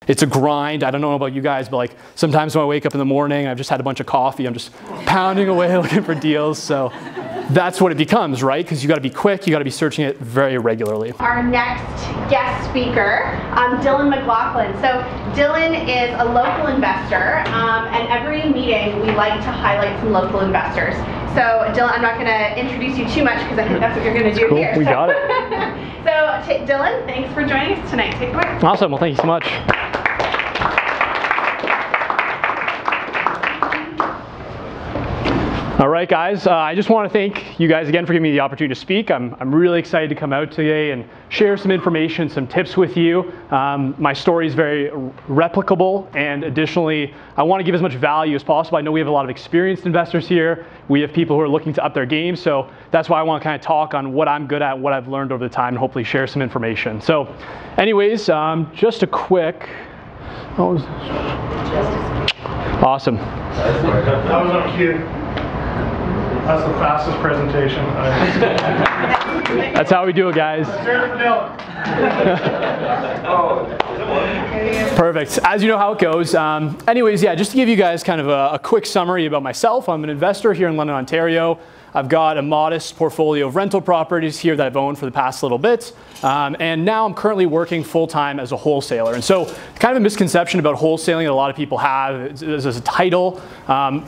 It's a grind. I don't know about you guys, but like sometimes when I wake up in the morning, I've just had a bunch of coffee, I'm just pounding away looking for deals. So that's what it becomes, right? Because you got to be quick, you got to be searching it very regularly. Our next guest speaker, Dylan McLaughlin. So Dylan is a local investor, and every meeting we like to highlight some local investors. So Dylan, I'm not going to introduce you too much because I think that's what you're going to do here. We got it. So Dylan, thanks for joining us tonight. Take it away. Awesome. Well, thank you so much. All right, guys, I just want to thank you guys again for giving me the opportunity to speak. I'm really excited to come out today and share some information, some tips with you. My story is very replicable, and additionally, I want to give as much value as possible. I know we have a lot of experienced investors here. We have people who are looking to up their game, so that's why I want to kind of talk on what I'm good at, what I've learned over the time, and hopefully share some information. So anyways, just a quick... Awesome. That was on cue. That's the fastest presentation. That's how we do it, guys. Perfect. As you know how it goes. Anyways, yeah, just to give you guys kind of a quick summary about myself. I'm an investor here in London, Ontario. I've got a modest portfolio of rental properties here that I've owned for the past little bit. And now I'm currently working full-time as a wholesaler. And so kind of a misconception about wholesaling that a lot of people have is as a title.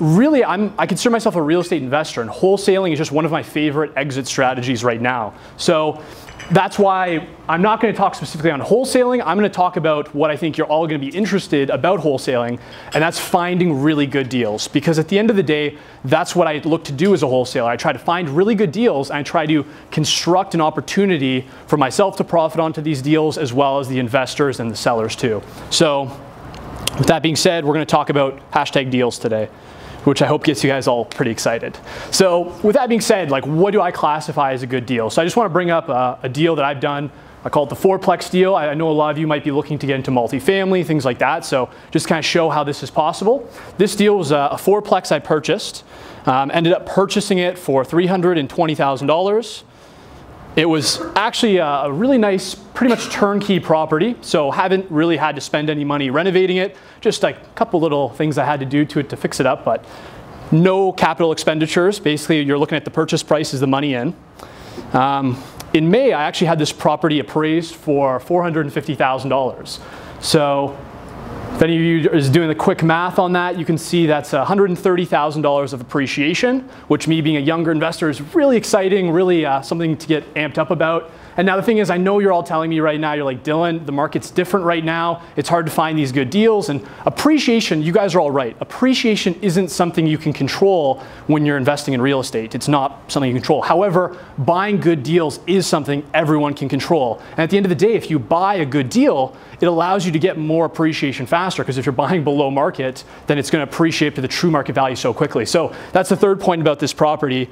Really, I consider myself a real estate investor, and wholesaling is just one of my favorite exit strategies right now. So that's why I'm not going to talk specifically on wholesaling. I'm going to talk about what I think you're all going to be interested about wholesaling, and that's finding really good deals. Because at the end of the day, that's what I look to do as a wholesaler. I try to find really good deals, and I try to construct an opportunity for myself to profit onto these deals, as well as the investors and the sellers too. So with that being said, we're going to talk about #deals today, which I hope gets you guys all pretty excited. So with that being said, like, what do I classify as a good deal? So I just want to bring up a deal that I've done. I call it the fourplex deal. I know a lot of you might be looking to get into multifamily, things like that. So just kind of show how this is possible. This deal was a fourplex I purchased. Ended up purchasing it for $320,000. It was actually a really nice, pretty much turnkey property, so haven't really had to spend any money renovating it. Just like a couple little things I had to do to it to fix it up, but no capital expenditures. Basically, you're looking at the purchase price as the money in. In May, I actually had this property appraised for $450,000. So if any of you is doing the quick math on that, you can see that's $130,000 of appreciation, which, me being a younger investor, is really exciting, really something to get amped up about. And now the thing is, I know you're all telling me right now, you're like, Dylan, the market's different right now. It's hard to find these good deals. And appreciation, you guys are all right. Appreciation isn't something you can control when you're investing in real estate. It's not something you control. However, buying good deals is something everyone can control. And at the end of the day, if you buy a good deal, it allows you to get more appreciation faster, because if you're buying below market, then it's going to appreciate to the true market value so quickly. So that's the third point about this property.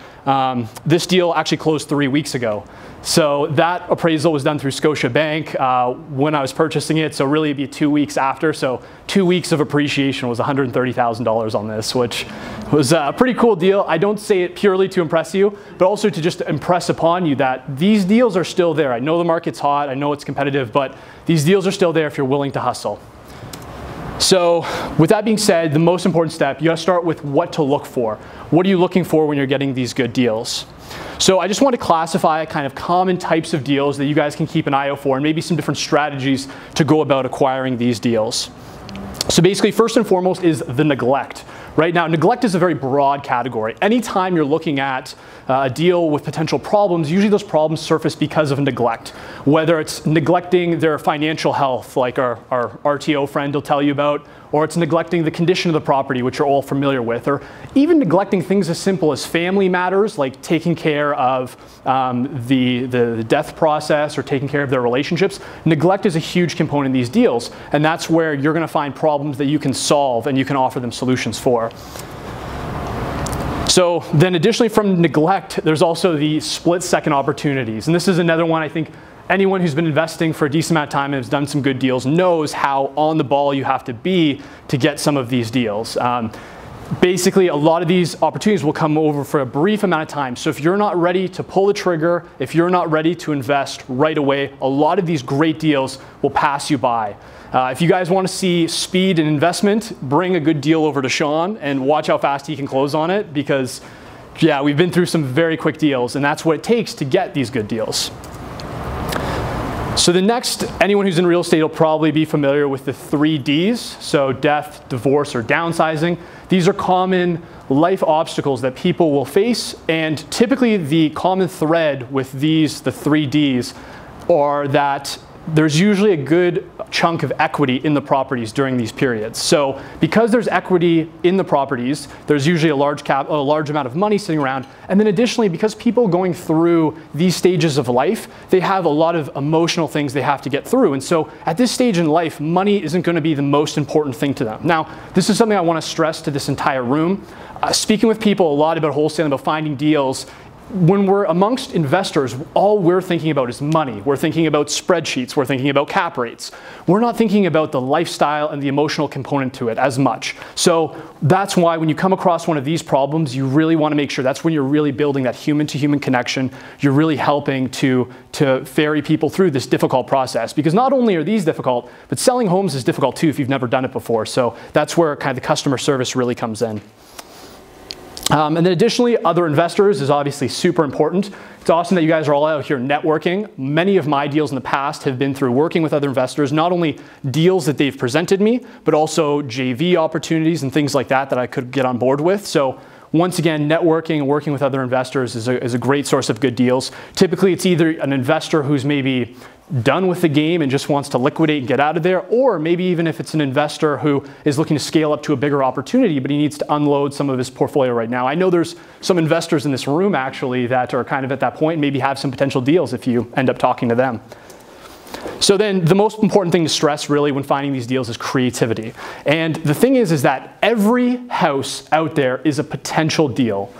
This deal actually closed 3 weeks ago. So that appraisal was done through Scotiabank when I was purchasing it. So really it'd be 2 weeks after. So 2 weeks of appreciation was $130,000 on this, which was a pretty cool deal. I don't say it purely to impress you, but also to just impress upon you that these deals are still there. I know the market's hot, I know it's competitive, but these deals are still there if you're willing to hustle. So with that being said, the most important step, you gotta start with what to look for. What are you looking for when you're getting these good deals? So I just want to classify kind of common types of deals that you guys can keep an eye out for, and maybe some different strategies to go about acquiring these deals. So basically, first and foremost is the neglect. Right now, neglect is a very broad category. Anytime you're looking at a deal with potential problems, usually those problems surface because of neglect. Whether it's neglecting their financial health, like our RTO friend will tell you about, or it's neglecting the condition of the property, which you're all familiar with, or even neglecting things as simple as family matters, like taking care of the death process or taking care of their relationships. Neglect is a huge component in these deals, and that's where you're going to find problems that you can solve and you can offer them solutions for. So then additionally from neglect, there's also the split-second opportunities. And this is another one I think anyone who's been investing for a decent amount of time and has done some good deals knows how on the ball you have to be to get some of these deals. Basically, a lot of these opportunities will come over for a brief amount of time. So if you're not ready to pull the trigger, if you're not ready to invest right away, a lot of these great deals will pass you by. If you guys want to see speed and investment, bring a good deal over to Sean and watch how fast he can close on it, because yeah, we've been through some very quick deals, and that's what it takes to get these good deals. So the next, anyone who's in real estate will probably be familiar with the 3 Ds, so death, divorce, or downsizing. These are common life obstacles that people will face, and typically the common thread with these, the 3 Ds, are that there's usually a good chunk of equity in the properties during these periods. So because there's equity in the properties, there's usually a large amount of money sitting around. And then additionally, because people going through these stages of life, they have a lot of emotional things they have to get through. And so at this stage in life, money isn't going to be the most important thing to them. Now, this is something I want to stress to this entire room. Speaking with people a lot about wholesaling, about finding deals, when we're amongst investors, all we're thinking about is money. We're thinking about spreadsheets. We're thinking about cap rates. We're not thinking about the lifestyle and the emotional component to it as much. So that's why when you come across one of these problems, you really want to make sure that's when you're really building that human-to-human connection. You're really helping to ferry people through this difficult process. Because not only are these difficult, but selling homes is difficult too if you've never done it before. So that's where kind of the customer service really comes in. And then additionally, other investors is obviously super important. It's awesome that you guys are all out here networking. Many of my deals in the past have been through working with other investors, not only deals that they've presented me, but also JV opportunities and things like that that I could get on board with. So once again, networking and working with other investors is a great source of good deals. Typically, it's either an investor who's maybe done with the game and just wants to liquidate and get out of there, or maybe even if it's an investor who is looking to scale up to a bigger opportunity, but he needs to unload some of his portfolio right now. I know there's some investors in this room actually that are kind of at that point and maybe have some potential deals if you end up talking to them. So then the most important thing to stress really when finding these deals is creativity. And the thing is that every house out there is a potential deal.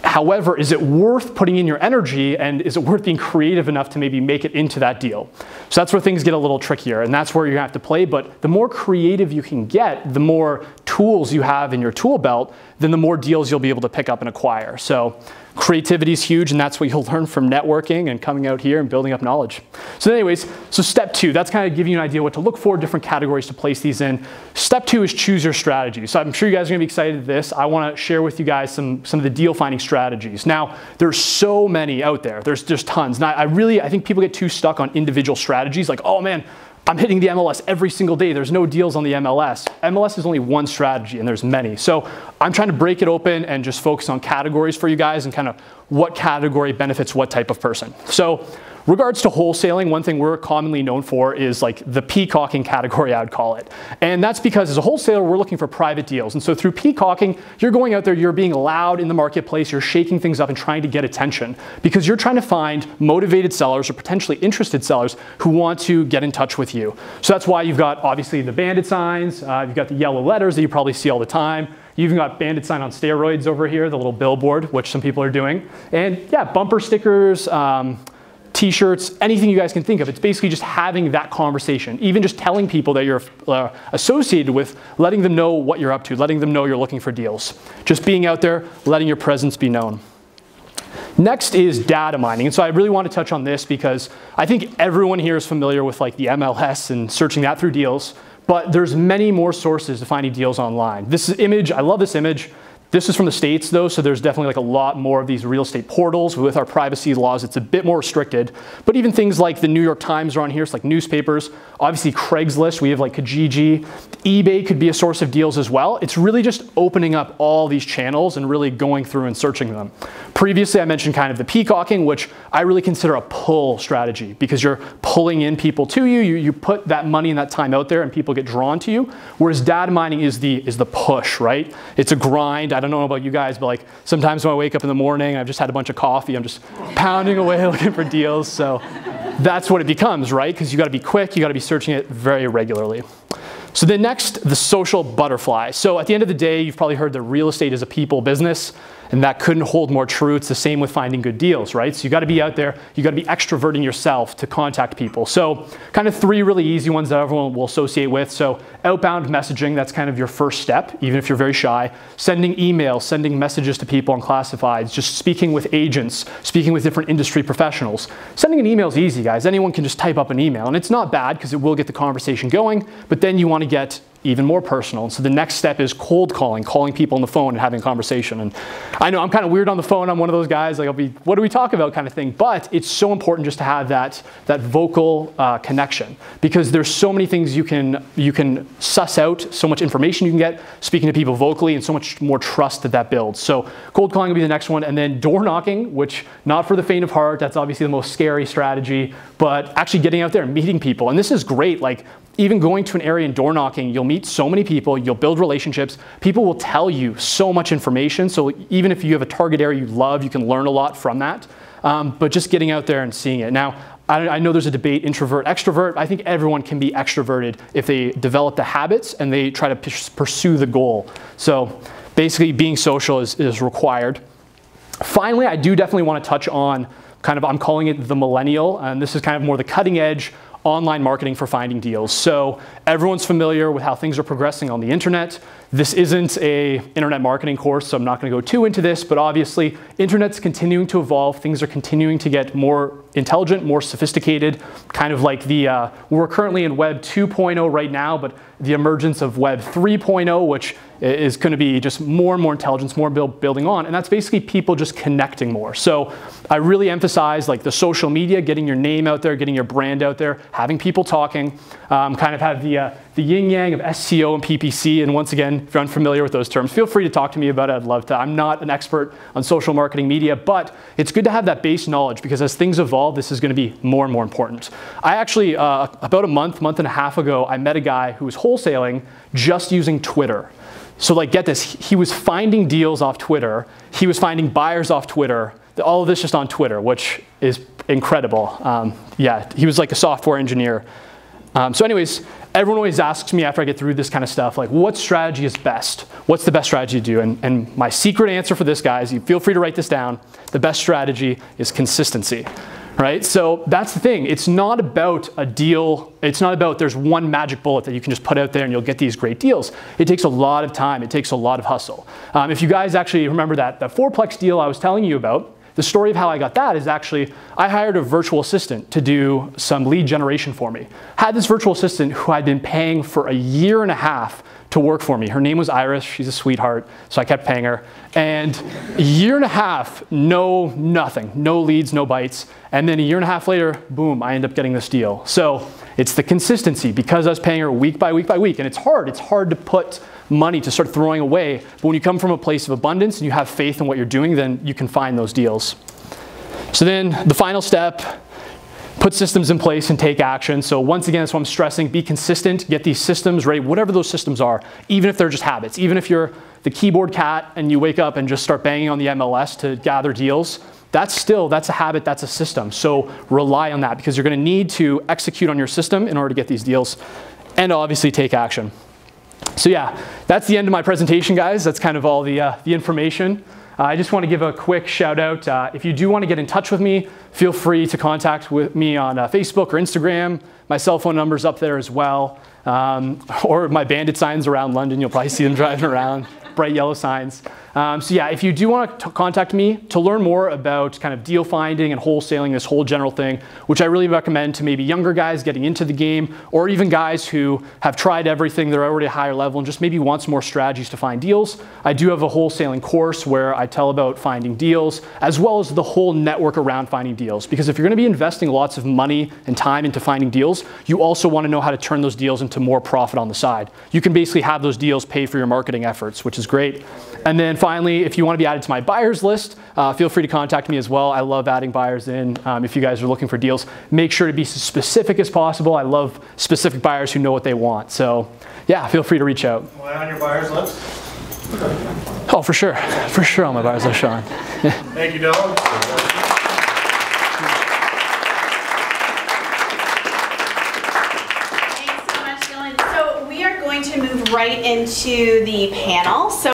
However, is it worth putting in your energy, and is it worth being creative enough to maybe make it into that deal? So that's where things get a little trickier, and that's where you're gonna have to play. But the more creative you can get, the more tools you have in your tool belt, then the more deals you'll be able to pick up and acquire. So creativity is huge, and that's what you'll learn from networking and coming out here and building up knowledge. So anyways, so step 2, that's kind of giving you an idea what to look for, different categories to place these in. Step 2 is choose your strategy. So I'm sure you guys are gonna be excited at this. I wanna share with you guys some of the deal finding strategies. Now, there's so many out there. There's just tons. Now, I think people get too stuck on individual strategies, like, oh man, I'm hitting the MLS every single day. There's no deals on the MLS. MLS is only one strategy and there's many. So I'm trying to break it open and just focus on categories for you guys and kind of what category benefits what type of person. So regards to wholesaling, one thing we're commonly known for is like the peacocking category, I would call it. And that's because as a wholesaler, we're looking for private deals. And so through peacocking, you're going out there, you're being loud in the marketplace, you're shaking things up and trying to get attention because you're trying to find motivated sellers or potentially interested sellers who want to get in touch with you. So that's why you've got obviously the bandit signs, you've got the yellow letters that you probably see all the time. You even got bandit sign on steroids over here, the little billboard, which some people are doing. And yeah, bumper stickers, T-shirts, anything you guys can think of. It's basically just having that conversation, even just telling people that you're associated with, letting them know what you're up to, letting them know you're looking for deals. Just being out there, letting your presence be known. Next is data mining. And so I really want to touch on this because I think everyone here is familiar with like the MLS and searching that through deals, but there's many more sources to finding deals online. This image, I love this image. This is from the States though, so there's definitely like a lot more of these real estate portals. With our privacy laws, it's a bit more restricted. But even things like the New York Times are on here, it's like newspapers. Obviously Craigslist, we have like Kijiji. eBay could be a source of deals as well. It's really just opening up all these channels and really going through and searching them. Previously I mentioned kind of the peacocking, which I really consider a pull strategy because you're pulling in people to you. You put that money and that time out there and people get drawn to you. Whereas data mining is the push, right? It's a grind. I don't know about you guys, but like sometimes when I wake up in the morning, I've just had a bunch of coffee, I'm just pounding away looking for deals. So that's what it becomes, right? Because you got to be quick, you got to be searching it very regularly. So then next, the social butterfly. So at the end of the day, you've probably heard that real estate is a people business. And that couldn't hold more true. It's the same with finding good deals, right? So you got to be out there. You got to be extroverting yourself to contact people. So kind of 3 really easy ones that everyone will associate with. So outbound messaging, that's kind of your first step, even if you're very shy. Sending emails, sending messages to people on classifieds, just speaking with agents, speaking with different industry professionals. Sending an email is easy, guys. Anyone can just type up an email, and it's not bad because it will get the conversation going, but then you want to get even more personal. And so the next step is cold calling people on the phone and having a conversation. And I know I'm kind of weird on the phone. I'm one of those guys, like, what do we talk about kind of thing. But it's so important just to have that vocal connection, because there's so many things you can suss out, so much information you can get speaking to people vocally, and so much more trust that builds. So cold calling will be the next one. And then door knocking, which not for the faint of heart. That's obviously the most scary strategy, but actually getting out there and meeting people. And this is great. Like, even going to an area and door knocking, you'll meet so many people, you'll build relationships, people will tell you so much information. So even if you have a target area you love, you can learn a lot from that. But just getting out there and seeing it. Now, I know there's a debate, introvert, extrovert. I think everyone can be extroverted if they develop the habits and they try to pursue the goal. So basically being social is required. Finally, I do definitely want to touch on kind of, I'm calling it the millennial, and this is kind of more the cutting edge online marketing for finding deals. So everyone's familiar with how things are progressing on the internet. This isn't a internet marketing course, so I'm not going to go too into this, but obviously internet's continuing to evolve. Things are continuing to get more intelligent, more sophisticated, kind of like we're currently in Web 2.0 right now, but the emergence of Web 3.0, which is going to be just more and more intelligence, more building on, and that's basically people just connecting more. So I really emphasize like the social media, getting your name out there, getting your brand out there, having people talking, kind of have the yin yang of SEO and PPC. And once again, if you're unfamiliar with those terms, feel free to talk to me about it. I'd love to. I'm not an expert on social marketing media, but it's good to have that base knowledge, because as things evolve, this is going to be more and more important. I actually, about a month and a half ago, I met a guy who was wholesaling just using Twitter. So like, get this, he was finding deals off Twitter. He was finding buyers off Twitter. All of this just on Twitter, which is incredible. Yeah, he was like a software engineer. So anyways, everyone always asks me after I get through this kind of stuff, like, what strategy is best? What's the best strategy to do? And my secret answer for this, guys, you feel free to write this down. The best strategy is consistency, right? So that's the thing. It's not about a deal. It's not about there's one magic bullet that you can just put out there and you'll get these great deals. It takes a lot of time. It takes a lot of hustle. If you guys actually remember that fourplex deal I was telling you about, the story of how I got that is actually, I hired a virtual assistant to do some lead generation for me. Had this virtual assistant who I'd been paying for a year and a half to work for me. Her name was Iris. She's a sweetheart, so I kept paying her. And a year and a half, nothing, no leads, no bites. And then a year and a half later, boom, I end up getting this deal. So it's the consistency, because I was paying her week by week by week. And it's hard to put money to start throwing away. But when you come from a place of abundance and you have faith in what you're doing, then you can find those deals. So then the final step, put systems in place and take action. So once again, that's what I'm stressing, be consistent, get these systems ready, whatever those systems are, even if they're just habits. Even if you're the keyboard cat and you wake up and just start banging on the MLS to gather deals, that's a habit, that's a system. So rely on that, because you're gonna need to execute on your system in order to get these deals, and obviously take action. So yeah, that's the end of my presentation, guys. That's kind of all the information. I just want to give a quick shout out. If you do want to get in touch with me, feel free to contact with me on Facebook or Instagram. My cell phone number's up there as well. Or my bandit signs around London. You'll probably see them driving around, bright yellow signs. So yeah, if you do want to contact me to learn more about kind of deal finding and wholesaling, this whole general thing, which I really recommend to maybe younger guys getting into the game, or even guys who have tried everything, they're already a higher level and just maybe want some more strategies to find deals. I do have a wholesaling course where I tell about finding deals, as well as the whole network around finding deals. Because if you're going to be investing lots of money and time into finding deals, you also want to know how to turn those deals into more profit on the side. You can basically have those deals pay for your marketing efforts, which is great. And then finally, if you want to be added to my buyers list, feel free to contact me as well. I love adding buyers in. If you guys are looking for deals, make sure to be as specific as possible. I love specific buyers who know what they want. So yeah, feel free to reach out. Am I on your buyers list? Oh, for sure. For sure on my buyers list, Sean. Thank you, Dylan. Thanks so much, Dylan. So we are going to move right into the panel. So